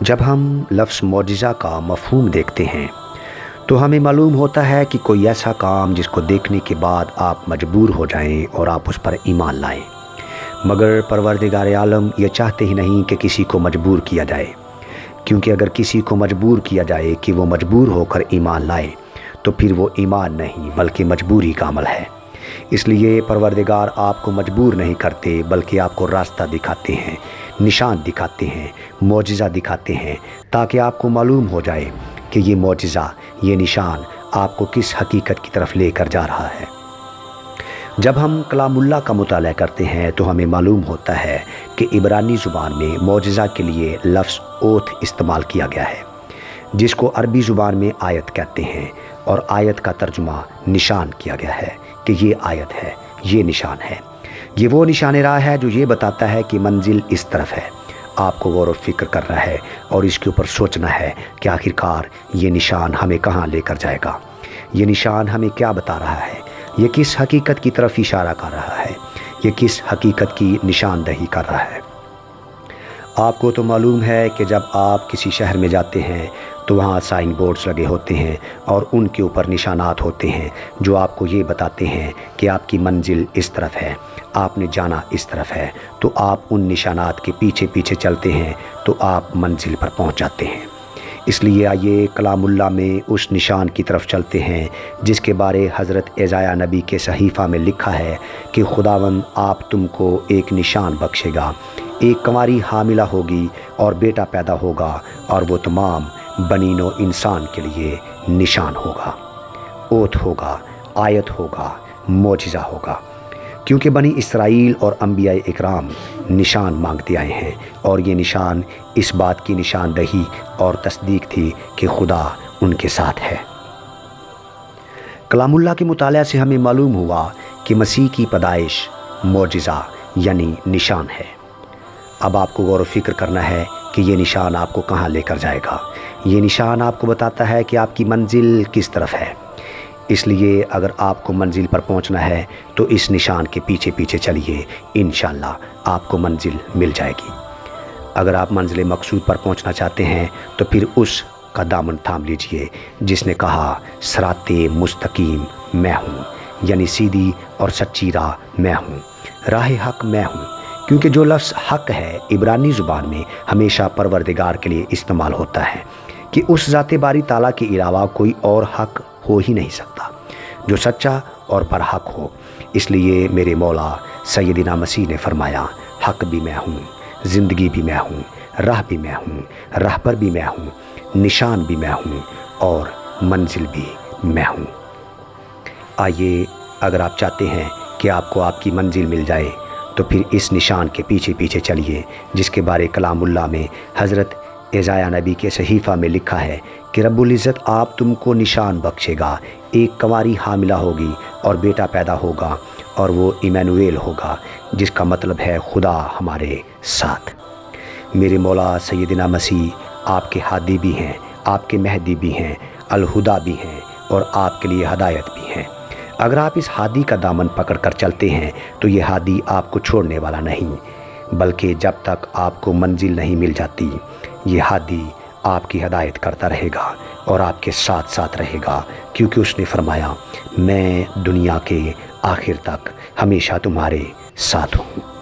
جب ہم لفظ معجزہ کا مفہوم دیکھتے ہیں تو ہمیں معلوم ہوتا ہے کہ کوئی ایسا کام جس کو دیکھنے کے بعد آپ مجبور ہو جائیں اور آپ اس پر ایمان لائیں، مگر پروردگار عالم یہ چاہتے ہی نہیں کہ کسی کو مجبور کیا جائے، کیونکہ اگر کسی کو مجبور کیا جائے کہ وہ مجبور ہو کر ایمان لائے تو پھر وہ ایمان نہیں بلکہ مجبوری کا عمل ہے۔ اس لیے پروردگار آپ کو مجبور نہیں کرتے بلکہ آپ کو راستہ دکھاتے ہیں، نشان دکھاتے ہیں، معجزہ دکھاتے ہیں، تاکہ آپ کو معلوم ہو جائے کہ یہ معجزہ، یہ نشان آپ کو کس حقیقت کی طرف لے کر جا رہا ہے۔ جب ہم کلام اللہ کا مطالعہ کرتے ہیں تو ہمیں معلوم ہوتا ہے کہ عبرانی زبان میں معجزہ کے لیے لفظ اوتھ استعمال کیا گیا ہے، جس کو عربی زبان میں آیت کہتے ہیں، اور آیت کا ترجمہ نشان کیا گیا ہے کہ یہ آیت ہے، یہ نشان ہے۔ یہ وہ نشان راہ ہے جو یہ بتاتا ہے کہ منزل اس طرف ہے۔ آپ کو غور و فکر کرنا ہے اور اس کے اوپر سوچنا ہے کہ آخرکار یہ نشان ہمیں کہاں لے کر جائے گا، یہ نشان ہمیں کیا بتا رہا ہے، یہ کس حقیقت کی طرف اشارہ کر رہا ہے، یہ کس حقیقت کی نشاندہی کر رہا ہے۔ آپ کو تو معلوم ہے کہ جب آپ کسی شہر میں جاتے ہیں تو وہاں سائن بورڈز لگے ہوتے ہیں اور ان کے اوپر نشانات ہوتے ہیں جو آپ کو یہ بتاتے ہیں کہ آپ کی منزل اس طرف ہے، آپ نے جانا اس طرف ہے، تو آپ ان نشانات کے پیچھے پیچھے چلتے ہیں تو آپ منزل پر پہنچ جاتے ہیں۔ اس لیے آئیے کلام اللہ میں اس نشان کی طرف چلتے ہیں جس کے بارے حضرت اشعیاء نبی کے صحیفہ میں لکھا ہے کہ خداوند آپ تم کو ایک نشان بخشے گا، ایک کنواری حاملہ ہوگی اور بیٹا پیدا ہوگا، اور وہ تمام بنین و انسان کے لیے نشان ہوگا، اوتھ ہوگا، آیت ہوگا، معجزہ ہوگا۔ کیونکہ بنی اسرائیل اور انبیاء اکرام نشان مانگتے آئے ہیں، اور یہ نشان اس بات کی نشاندہی اور تصدیق تھی کہ خدا ان کے ساتھ ہے۔ کلام اللہ کے مطالعہ سے ہمیں معلوم ہوا کہ مسیح کی پیدائش معجزہ یعنی نشان ہے۔ اب آپ کو غور و فکر کرنا ہے کہ یہ نشان آپ کو کہاں لے کر جائے گا۔ یہ نشان آپ کو بتاتا ہے کہ آپ کی منزل کس طرف ہے۔ اس لیے اگر آپ کو منزل پر پہنچنا ہے تو اس نشان کے پیچھے پیچھے چلیے، انشاءاللہ آپ کو منزل مل جائے گی۔ اگر آپ منزل مقصود پر پہنچنا چاہتے ہیں تو پھر اس کا دامن تھام لیجئے جس نے کہا صراط مستقیم میں ہوں، یعنی سیدھی اور سچی راہ میں ہوں، راہ حق میں ہوں۔ کیونکہ جو لفظ حق ہے عبرانی زبان میں ہمیشہ پروردگار کے لیے استعمال ہوتا ہے کہ اس ذات باری تعالیٰ کے علاوہ کوئی اور حق ہو ہی نہیں سکتا جو سچا اور برحق ہو۔ اس لیے میرے مولا سیدنا مسیح نے فرمایا حق بھی میں ہوں، زندگی بھی میں ہوں، راہ بھی میں ہوں، راہبر بھی میں ہوں، نشان بھی میں ہوں، اور منزل بھی میں ہوں۔ آئیے اگر آپ چاہتے ہیں کہ آپ کو آپ کی منزل مل جائے تو پھر اس نشان کے پیچھے پیچھے چلیے جس کے بارے کلام اللہ میں حضرت اشعیاء نبی کے صحیفہ میں لکھا ہے کہ رب العزت آپ تم کو نشان بخشے گا، ایک کنواری حاملہ ہوگی اور بیٹا پیدا ہوگا، اور وہ ایمانویل ہوگا، جس کا مطلب ہے خدا ہمارے ساتھ۔ میرے مولا سیدنا مسیح آپ کے ہادی بھی ہیں، آپ کے مہدی بھی ہیں، الہدا بھی ہیں، اور آپ کے لیے ہدایت بھی ہیں۔ اگر آپ اس ہادی کا دامن پکڑ کر چلتے ہیں تو یہ ہادی آپ کو چھوڑنے والا نہیں، بلکہ جب تک آپ کو منزل نہیں مل جاتی یہ ہادی آپ کی ہدایت کرتا رہے گا اور آپ کے ساتھ ساتھ رہے گا، کیونکہ اس نے فرمایا میں دنیا کے آخر تک ہمیشہ تمہارے ساتھ ہوں۔